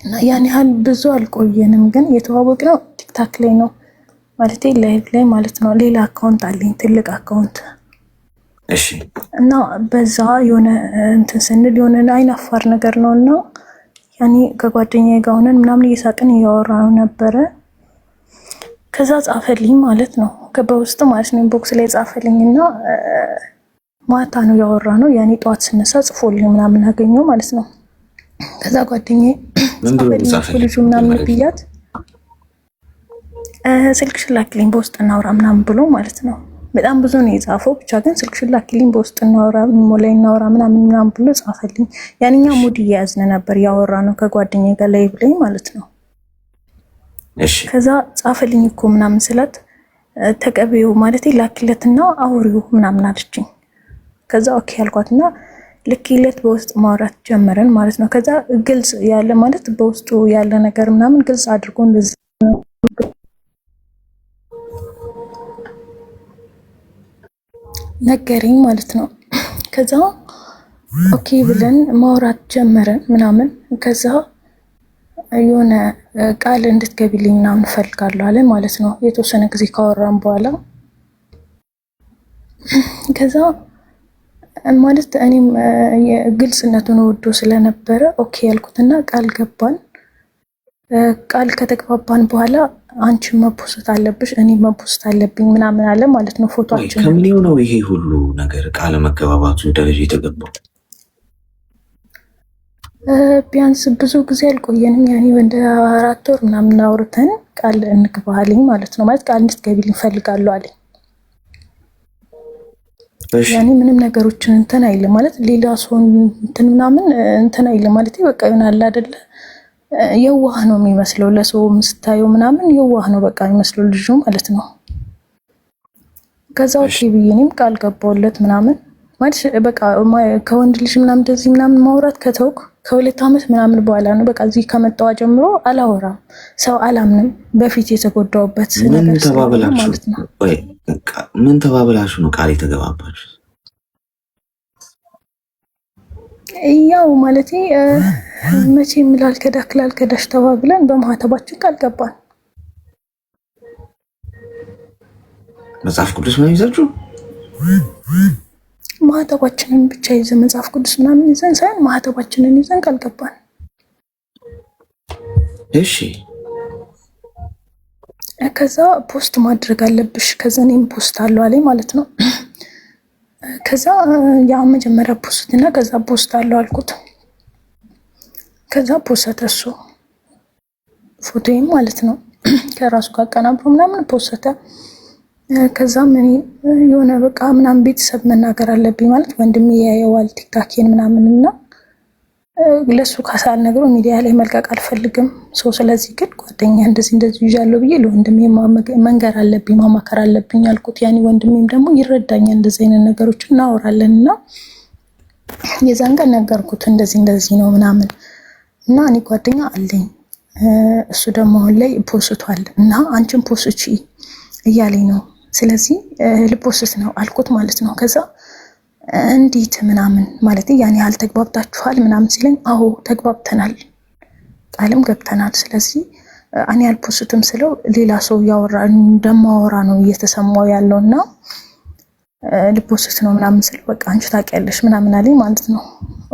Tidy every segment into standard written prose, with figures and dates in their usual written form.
እና ያን ያህል ብዙ አልቆየንም፣ ግን የተዋወቅነው ቲክታክ ላይ ነው ማለት ላይቭ ላይ ማለት ነው። ሌላ አካውንት አለኝ ትልቅ አካውንት። እሺ። እና በዛ የሆነ እንትን ስንል የሆነ አይናፋር ነገር ነው እና ያኔ ከጓደኛዬ ጋር ሆነን ምናምን እየሳቅን እያወራን ነበረ። ከዛ ጻፈልኝ ማለት ነው በውስጥ ማለት ነው ኢንቦክስ ላይ ጻፈልኝ እና ማታ ነው ያወራነው። ያኔ ጠዋት ስነሳ ጽፎልኝ ምናምን አገኘው ማለት ነው። ከዛ ጓደኛዬ ጻፈልኝ ልጁ ምናምን ብያት ስልክሽን ላኪልኝ በውስጥ እናውራ ምናምን ብሎ ማለት ነው። በጣም ብዙ ነው የጻፈው፣ ብቻ ግን ስልክሽን ላኪልኝ በውስጥ እናውራ ሞላይ እናውራ ምናምን ብሎ ጻፈልኝ። ያንኛ ሙድ እየያዝን ነበር ያወራነው ከጓደኛዬ ጋር ላይ ብለኝ ማለት ነው። እሺ። ከዛ ጻፈልኝ እኮ ምናምን ስላት ተቀበዩ ማለት ላኪለትና አውሪው ምናምን አለችኝ። ከዛ ኦኬ ያልኳትና ልክለት በውስጥ ማውራት ጀመረን ማለት ነው። ከዛ ግልጽ ያለ ማለት በውስጡ ያለ ነገር ምናምን ግልጽ አድርጎ እንደዚህ ነገረኝ ማለት ነው። ከዛ ኦኬ ብለን ማውራት ጀመረን ምናምን። ከዛ የሆነ ቃል እንድትገቢልኝ ምናምን እፈልጋለሁ አለ ማለት ነው የተወሰነ ጊዜ ካወራን በኋላ። ከዛ ማለት እኔም ግልጽነቱን ወዶ ስለነበረ ኦኬ ያልኩትና ቃል ገባን። ቃል ከተግባባን በኋላ አንቺ መፖስት አለብሽ እኔ መፖስት አለብኝ ምናምን አለ ማለት ነው። ፎቶአችን ከምን ነው ይሄ ሁሉ ነገር ቃል መገባባቱ ደረጃ የተገባው? ቢያንስ ብዙ ጊዜ አልቆየንም። ያኔ እንደ 4 ወር ምናምን አውርተን ቃል እንግባልኝ ማለት ነው። ማለት ቃል እንድትገቢልኝ እፈልጋለሁ አለኝ። ያኔ ምንም ነገሮችን እንትን አይልም ማለት ሌላ ሰው እንትን ምናምን እንትን አይልም ማለት በቃ ይሆናል አይደለ? የዋህ ነው የሚመስለው ለሰው ስታየው ምናምን የዋህ ነው በቃ የሚመስለው ልጁ ማለት ነው። ከዛ ኦኬ ብዬ እኔም ቃል ገባሁለት ምናምን ማለት በቃ ከወንድ ልጅ ምናምን እንደዚህ ምናምን ማውራት ከተውኩ ከ2 ዓመት ምናምን በኋላ ነው በቃ እዚህ ከመጣዋ ጀምሮ አላወራም። ሰው አላምንም። በፊት የተጎዳውበት ነገር ማለት ነው። ምን ተባብላችሁ ነው ቃል የተገባባችሁ? ያው ማለት መቼም ላልከዳሽ ተባብለን በማህተባችን ቃል ገባን። መጽሐፍ ቅዱስ ምናምን ይዛችሁ ማህተባችንን ብቻ ይዘን መጽሐፍ ቅዱስ ምናምን ይዘን ሳይሆን ማህተባችንን ይዘን ቃል ገባን። እሺ። ከዛ ፖስት ማድረግ አለብሽ። ከዛ እኔም ፖስት አለው አለኝ ማለት ነው። ከዛ ያ መጀመሪያ ፖስት እና ከዛ ፖስት አለው አልኩት። ከዛ ፖስተ እሱ ፎቶዬም ማለት ነው ከራሱ ጋር አቀናብሮ ምናምን ፖስተ። ከዛ ምን የሆነ በቃ ምናምን ቤተሰብ መናገር አለብኝ ማለት ወንድሜ ያየዋል ቲክታኬን ምናምን እና ለሱ ካሳል ነገሩ ሚዲያ ላይ መልቀቅ አልፈልግም። ስለዚህ ግን ጓደኛ እንደዚህ ይዣለሁ ብዬ ለወንድሜ መንገር አለብኝ ማማከር አለብኝ አልኩት። ያኔ ወንድሜም ደግሞ ይረዳኛል እንደዚህ አይነት ነገሮች እናወራለን እና የዛን ቀን ነገርኩት እንደዚህ ነው ምናምን እና እኔ ጓደኛ አለኝ እሱ ደግሞ አሁን ላይ ፖስቷል እና አንቺን ፖስቺ እያለኝ ነው። ስለዚህ ልፖስት ነው አልኩት ማለት ነው። ከዛ እንዴት ምናምን ማለት ያኔ ያህል ተግባብታችኋል ምናምን ሲለኝ አዎ ተግባብተናል ቃልም ገብተናል። ስለዚህ እኔ አልፖስትም ስለው ሌላ ሰው ያወራ እንደማወራ ነው እየተሰማው ያለውና ልፖስት ነው ምናምን ስለው በቃ አንቺ ታውቂያለሽ ምናምን አለኝ ማለት ነው።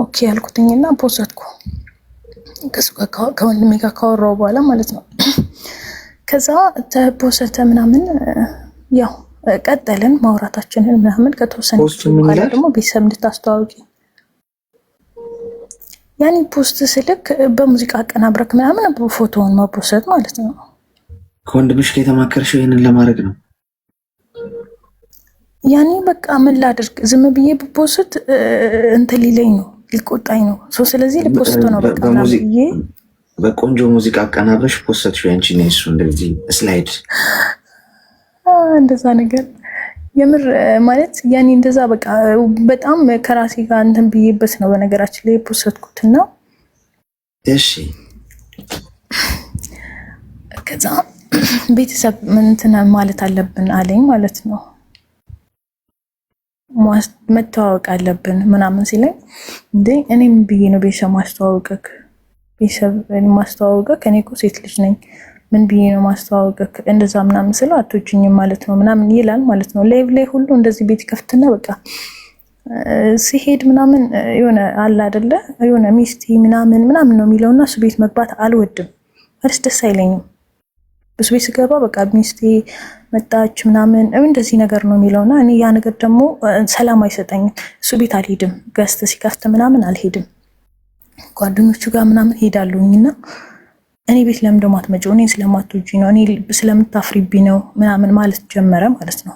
ኦኬ ያልኩትኝና ፖስትኩ ከሱ ጋር ከወንድሜ ጋር ካወራው በኋላ ማለት ነው። ከዛ ተፖስተ ምናምን ያው ቀጠልን ማውራታችንን ምናምን ከተወሰነ በኋላ ደግሞ ቤተሰብ እንድታስተዋውቂ ያኔ ፖስት ስልክ በሙዚቃ አቀናብረክ ምናምን ፎቶውን ማፖስት ማለት ነው። ከወንድምሽ ጋር የተማከርሽው ይሄንን ለማድረግ ነው? ያኔ በቃ ምን ላድርግ ዝም ብዬ በፖስት እንትን ሊለኝ ነው ሊቆጣኝ ነው። ስለዚህ ልፖስት ነው በቃ ብዬ በቆንጆ ሙዚቃ አቀናብረሽ ፖስትሽ ያንቺ ነው እሱ እንደዚህ ስላይድ እንደዛ ነገር የምር ማለት ያኔ እንደዛ በቃ በጣም ከራሴ ጋር እንትን ብዬበት ነው በነገራችን ላይ ፖስትኩትና እሺ። ከዛ ቤተሰብ እንትን ማለት አለብን አለኝ ማለት ነው። መተዋወቅ አለብን ምናምን ሲለኝ እንዴ እኔም ብዬ ነው ቤተሰብ ማስተዋወቅክ ቤተሰብ ማስተዋወቅ ከኔ እኮ ሴት ልጅ ነኝ ምን ብዬ ነው ማስተዋወቅ እንደዛ ምናምን ስለው አትወጂኝም ማለት ነው ምናምን ይላል ማለት ነው። ላይቭ ላይ ሁሉ እንደዚህ ቤት ከፍትና በቃ ሲሄድ ምናምን የሆነ አለ አይደለ የሆነ ሚስቴ ምናምን ነው የሚለውና እሱ ቤት መግባት አልወድም ማለት ደስ አይለኝም። እሱ ቤት ስገባ በቃ ሚስቴ መጣች ምናምን እንደዚህ ነገር ነው የሚለውና እኔ ያ ነገር ደግሞ ሰላም አይሰጠኝም። እሱ ቤት አልሄድም፣ ገስት ሲከፍት ምናምን አልሄድም። ጓደኞቹ ጋር ምናምን ሄዳለሁኝና እኔ ቤት ለምን ደሞ አትመጪው? እኔ ስለማትወጂ ነው፣ እኔ ስለምታፍሪብኝ ነው ምናምን ማለት ጀመረ ማለት ነው።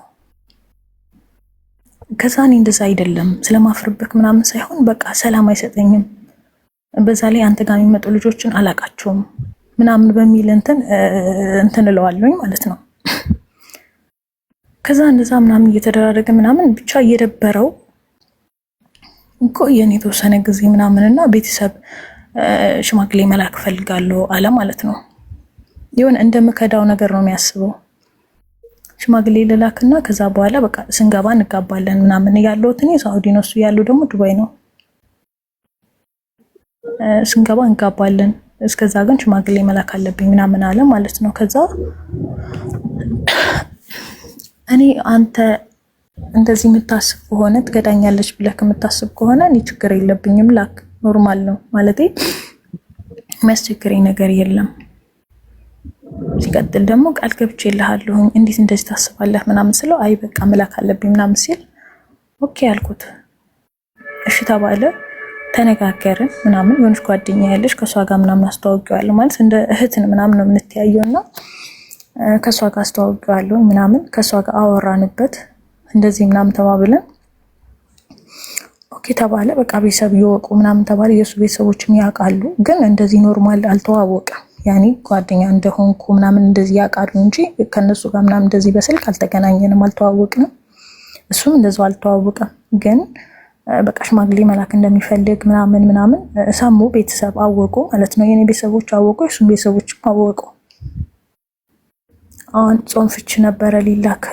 ከዛ እኔ እንደዛ አይደለም ስለማፍርብክ ምናምን ሳይሆን በቃ ሰላም አይሰጠኝም። በዛ ላይ አንተ ጋር የሚመጡ ልጆችን አላቃቸውም ምናምን በሚል እንትን እለዋለሁኝ ማለት ነው። ከዛ እንደዛ ምናምን እየተደራረገ ምናምን ብቻ እየደበረው ቆየን የተወሰነ ጊዜ ምናምንና ቤተሰብ ሽማግሌ መላክ ፈልጋለሁ አለ ማለት ነው። የሆነ እንደምከዳው ነገር ነው የሚያስበው። ሽማግሌ ልላክና ከዛ በኋላ በቃ ስንገባ እንጋባለን ምናምን ያለሁት እኔ ሳውዲ ነው፣ እሱ ያለው ደግሞ ዱባይ ነው። ስንገባ እንጋባለን፣ እስከዛ ግን ሽማግሌ መላክ አለብኝ ምናምን አለ ማለት ነው። ከዛ እኔ አንተ እንደዚህ የምታስብ ከሆነ ትገዳኛለች ብለህ የምታስብ ከሆነ እኔ ችግር የለብኝም፣ ላክ ኖርማል ነው ማለቴ የሚያስቸግረኝ ነገር የለም። ሲቀጥል ደግሞ ቃል ገብቼልሃለሁ እንዴት እንደዚህ ታስባለህ ምናምን ስለው አይ በቃ መላክ አለብኝ ምናምን ሲል ኦኬ አልኩት። እሺ ተባለ፣ ተነጋገርን ምናምን። የሆነች ጓደኛ ያለች ከሷ ጋር ምናምን አስተዋውቀዋለሁ ማለት እንደ እህትን ምናምን ነው የምንተያየውና ከሷ ጋር አስተዋውቀዋለሁ ምናምን። ከሷ ጋር አወራንበት እንደዚህ ምናምን ተባብለን ኦኬ ተባለ። በቃ ቤተሰብ ይወቁ ምናምን ተባለ። የሱ ቤተሰቦችም ያውቃሉ፣ ግን እንደዚህ ኖርማል አልተዋወቀም። ያኔ ጓደኛ እንደሆንኩ ምናምን እንደዚህ ያውቃሉ እንጂ ከነሱ ጋር ምናምን እንደዚህ በስልክ አልተገናኘንም፣ አልተዋወቅንም። እሱም እንደዛው አልተዋወቀም። ግን በቃ ሽማግሌ መላክ እንደሚፈልግ ምናምን ሰሙ። ቤተሰብ አወቁ ማለት ነው። የኔ ቤተሰቦች አወቁ፣ የሱም ቤተሰቦችም አወቁ። አሁን ጾም ፍች ነበረ ሊላክ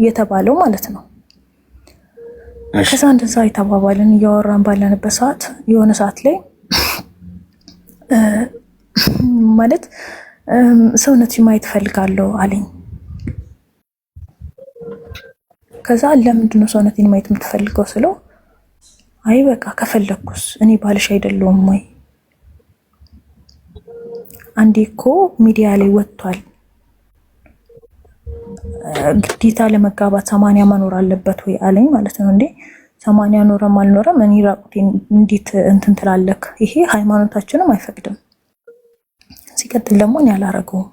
የተባለው ማለት ነው። ከዛ እንደዛ የተባባልን እያወራን ባለንበት ሰዓት የሆነ ሰዓት ላይ ማለት ሰውነት ማየት ፈልጋለሁ አለኝ። ከዛ ለምንድነው ሰውነቴን ማየት የምትፈልገው ስለው አይ በቃ ከፈለኩስ እኔ ባልሽ አይደለሁም ወይ? አንዴ እኮ ሚዲያ ላይ ወጥቷል ግዴታ ለመጋባት 80 መኖር አለበት ወይ አለኝ ማለት ነው። እንዴ 80 ኖረም አልኖረም እኔ ራቁቴን እንዴት እንትን ትላለክ? ይሄ ሃይማኖታችንም አይፈቅድም። ሲቀጥል ደግሞ እኔ አላረገውም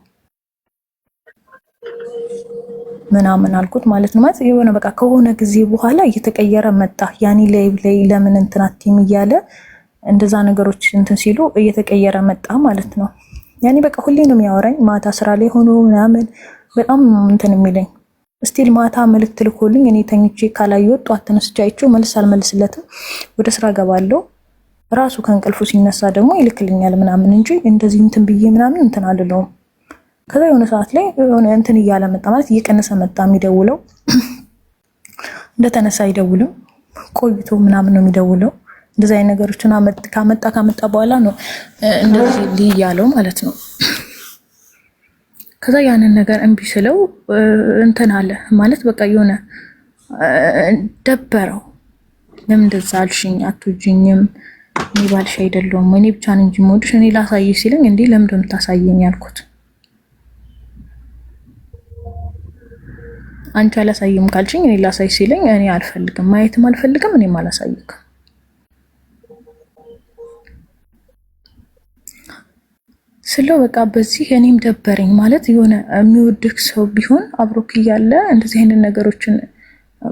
ምናምን አልኩት ማለት ነው። ማለት የሆነ በቃ ከሆነ ጊዜ በኋላ እየተቀየረ መጣ። ያኔ ላይ ለምን እንትናቲም እያለ እንደዛ ነገሮች እንትን ሲሉ እየተቀየረ መጣ ማለት ነው። ያኔ በቃ ሁሌ ነው የሚያወራኝ ማታ ስራ ላይ ሆኖ ምናምን በጣም እንትን የሚለኝ ስቲል ማታ መልእክት ልኮልኝ እኔ ተኝቼ ካላየሁት ጧት ተነስቼ አይቼው መልስ አልመልስለትም፣ ወደ ስራ ገባለሁ። ራሱ ከእንቅልፉ ሲነሳ ደግሞ ይልክልኛል ምናምን እንጂ እንደዚህ እንትን ብዬ ምናምን እንትን አልለውም። ከዛ የሆነ ሰዓት ላይ የሆነ እንትን እያለ መጣ ማለት እየቀነሰ መጣ። የሚደውለው እንደተነሳ አይደውልም፣ ቆይቶ ምናምን ነው የሚደውለው። እንደዚህ አይነት ነገሮችን ካመጣ በኋላ ነው እንደዚህ ልያለው ማለት ነው። ከዛ ያንን ነገር እምቢ ስለው እንትን አለ ማለት በቃ የሆነ ደበረው። ለምን እንደዛ አልሽኝ? አትወጂኝም? እኔ ባልሽ አይደለሁም? እኔ ብቻ ነኝ እንጂ የምወድሽ፣ እኔ ላሳይሽ ሲለኝ እንዴ ለምን እንደምታሳየኝ ያልኩት። አንቺ አላሳይም ካልሽኝ እኔ ላሳይ ሲለኝ እኔ አልፈልግም፣ ማየትም አልፈልግም፣ እኔም አላሳይክም። ስለው በቃ በዚህ እኔም ደበረኝ ማለት የሆነ የሚወድክ ሰው ቢሆን አብሮክ እያለ እንደዚህ አይነት ነገሮችን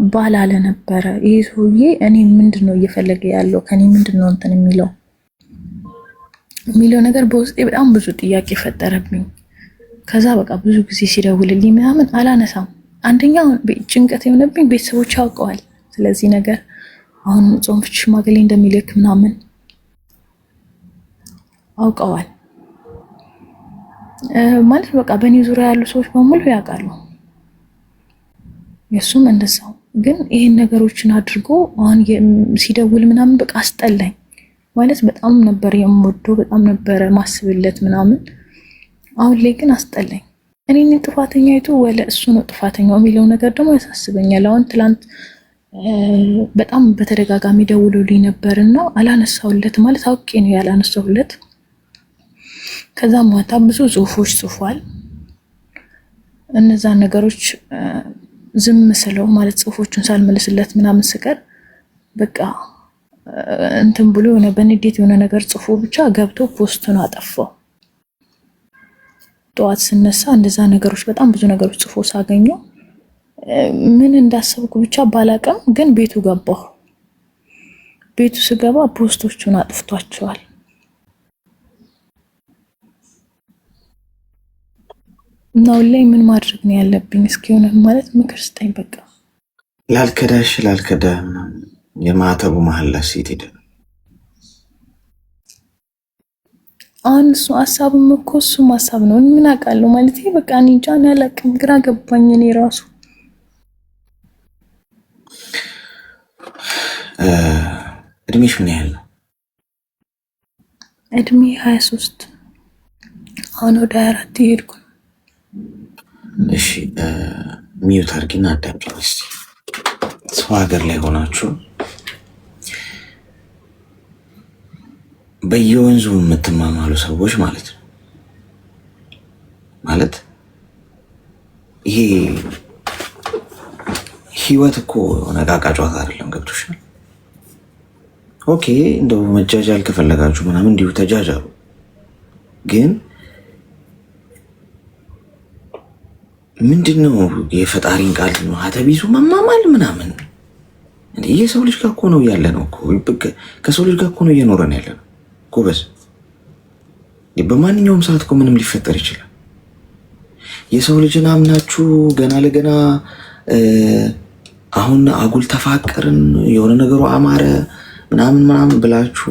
ባላለ ነበረ። ይሄ ሰውዬ እኔ ምንድነው እየፈለገ ያለው ከኔ ምንድነው እንትን የሚለው ነገር በውስጤ በጣም ብዙ ጥያቄ ፈጠረብኝ። ከዛ በቃ ብዙ ጊዜ ሲደውልልኝ ምናምን አላነሳም። አንደኛው ጭንቀት የሆነብኝ ቤተሰቦች ያውቀዋል ስለዚህ ነገር። አሁን ጾም ፍች ሽማግሌ እንደሚልክ ምናምን አውቀዋል ማለት በቃ በእኔ ዙሪያ ያሉ ሰዎች በሙሉ ያውቃሉ። የሱም እንደዛው። ግን ይሄን ነገሮችን አድርጎ አሁን ሲደውል ምናምን በቃ አስጠላኝ። ማለት በጣም ነበር የምወደው፣ በጣም ነበር ማስብለት ምናምን። አሁን ላይ ግን አስጠላኝ። እኔ ነኝ ጥፋተኛይቱ ወለ እሱ ነው ጥፋተኛው የሚለው ነገር ደግሞ ያሳስበኛል። አሁን ትላንት በጣም በተደጋጋሚ ደውሎልኝ ነበርና አላነሳውለት፣ ማለት አውቄ ነው ያላነሳውለት። ከዛ ማታ ብዙ ጽሁፎች ጽፏል። እነዛን ነገሮች ዝም ስለው ማለት ጽሁፎቹን ሳልመልስለት ምናምን ስቀር በቃ እንትን ብሎ የሆነ በንዴት የሆነ ነገር ጽፎ ብቻ ገብቶ ፖስቱን አጠፋው። ጠዋት ስነሳ እንደዛ ነገሮች በጣም ብዙ ነገሮች ጽፎ ሳገኘው ምን እንዳሰብኩ ብቻ ባላቀም፣ ግን ቤቱ ገባሁ። ቤቱ ስገባ ፖስቶቹን አጥፍቷቸዋል። እና ላይ ምን ማድረግ ነው ያለብኝ? እስኪ ሆነ ማለት ምክር ስጠኝ። በቃ ላልከዳሽ ላልከዳ የማተቡ መሀል ላሴት ሄደ። አሁን እሱ ሀሳብም እኮ እሱም ሀሳብ ነው። ምን አውቃለሁ ማለት በቃ እኔ እንጃ አላውቅም። ግራ ገባኝ እኔ ራሱ። እድሜሽ ምን ያህል ነው? እድሜ 23። አሁን ወደ 24 ይሄድኩ። እሺ ሚዩት አድርጊና አዳምጪኝ እስኪ። ሰው ሀገር ላይ ሆናችሁ በየወንዙ የምትማማሉ ሰዎች ማለት ነው። ማለት ይሄ ህይወት እኮ የሆነ ዕቃ ጨዋታ አይደለም። ገብቶሻል? ኦኬ እንደው መጃጃል ከፈለጋችሁ ምናምን እንዲሁ ተጃጃሉ። ግን ምንድነው የፈጣሪን ቃል ማህተብ ይዞ መማማል ምናምን? የሰው ልጅ ጋር እኮ ነው ያለ ነው እኮ። ከሰው ልጅ ጋር እኮ ነው እየኖረን ያለ ነው ጎበዝ። በማንኛውም ሰዓት እኮ ምንም ሊፈጠር ይችላል። የሰው ልጅን አምናችሁ ገና ለገና አሁን አጉል ተፋቀርን የሆነ ነገሩ አማረ ምናምን ምናምን ብላችሁ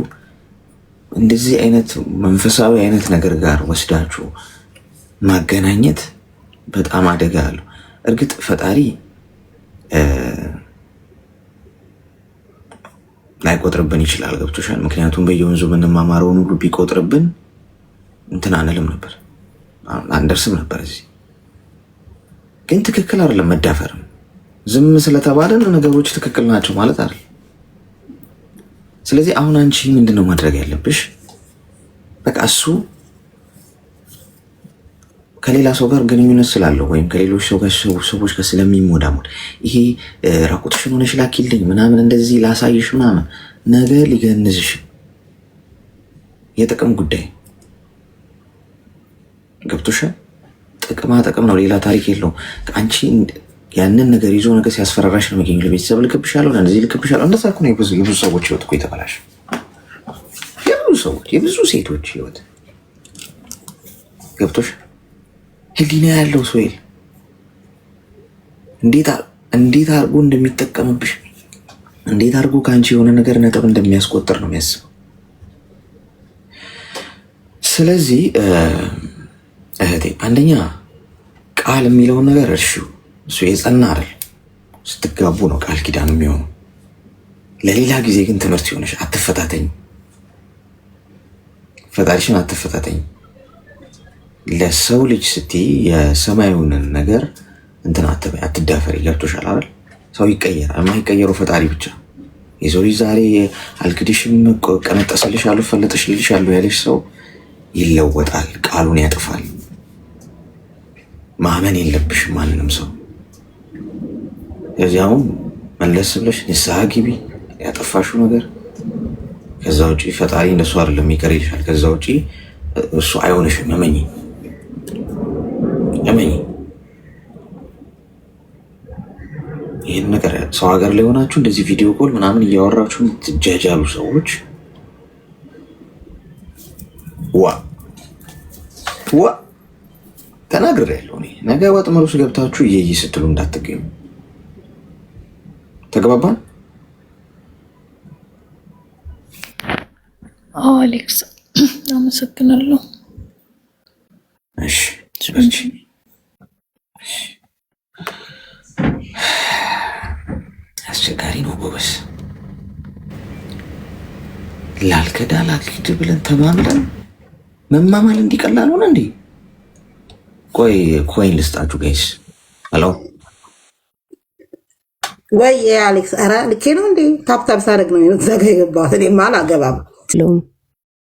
እንደዚህ አይነት መንፈሳዊ አይነት ነገር ጋር ወስዳችሁ ማገናኘት በጣም አደጋ አለው። እርግጥ ፈጣሪ ላይቆጥርብን ይችላል። ገብቶሻል? ምክንያቱም በየወንዙ የምንማማረውን ሁሉ ቢቆጥርብን እንትን አንልም ነበር፣ አንደርስም ነበር እዚህ። ግን ትክክል አይደለም መዳፈርም። ዝም ስለተባለን ነገሮች ትክክል ናቸው ማለት አይደል። ስለዚህ አሁን አንቺ ምንድነው ማድረግ ያለብሽ? በቃ እሱ ከሌላ ሰው ጋር ግንኙነት ስላለው ወይም ከሌሎች ሰዎች ጋር ስለሚሞዳሞድ ይሄ ራቁትሽን ሆነሽ ላኪልኝ ምናምን እንደዚህ ላሳይሽ ምናምን ነገ ሊገንዝሽ የጥቅም ጉዳይ ገብቶሻል? ጥቅማ ጥቅም ነው፣ ሌላ ታሪክ የለውም። አንቺ ያንን ነገር ይዞ ነገር ሲያስፈራራሽ ነው የሚገኘው። ለቤተሰብ ልክብሻለሁ፣ እንደዚህ ልክብሻለሁ። እንደዛ እኮ ነው የብዙ ሰዎች ህይወት እኮ የተበላሽ። የብዙ ሴቶች ህይወት ገብቶሽ? ህሊና ያለው ሰው የለ። እንዴት አድርጎ እንደሚጠቀምብሽ፣ እንዴት አድርጎ ከአንቺ የሆነ ነገር ነጥብ እንደሚያስቆጥር ነው የሚያስበው። ስለዚህ እህቴ አንደኛ ቃል የሚለውን ነገር እርሺው። እሱ የጸና አይደል። ስትጋቡ ነው ቃል ኪዳን የሚሆነው። ለሌላ ጊዜ ግን ትምህርት ይሆነሽ። አትፈታተኝ፣ ፈጣሪሽን አትፈታተኝ። ለሰው ልጅ ስትይ የሰማዩን ነገር እንትን አትበይ፣ አትዳፈሪ። ገብቶሻል አይደል? ሰው ይቀየራል። የማይቀየረው ፈጣሪ ብቻ። የሰው ልጅ ዛሬ አልክድሽም፣ ቀነጠስልሻለሁ፣ ፈለጥሽልሻለሁ ያለሽ ሰው ይለወጣል፣ ቃሉን ያጥፋል። ማመን የለብሽም ማንንም ሰው። ከዚያውም መለስ ብለሽ ንስሐ ግቢ ያጠፋሽው ነገር። ከዛ ውጪ ፈጣሪ እንደሱ አይደለም ይቅር ይልሻል። ከዛ ውጪ እሱ አይሆንሽም። እመኚ። ይህን ነገር ሰው ሀገር ላይ ሆናችሁ እንደዚህ ቪዲዮ ኮል ምናምን እያወራችሁ የምትጃጃሉ ሰዎች ዋ ተናግሬያለሁ። እኔ ነገ ወጥመድ ውስጥ ገብታችሁ እየይ ስትሉ እንዳትገኙ። ተግባባን? አሌክስ አመሰግናለሁ። እሺ አስቸጋሪ ነው ጎበስ። ላልከዳ ላልክድ ብለን ተማምለን መማማል እንዲቀላል ሆነ እንዴ? ቆይ ኮይን ልስጣችሁ ጋይስ። ሄሎ ወይ አሌክስ፣ ኧረ ልኬ ነው እንዴ? ታፕታፕ ሳደርግ ነው ዘጋ የገባሁት። እኔማ አላገባም።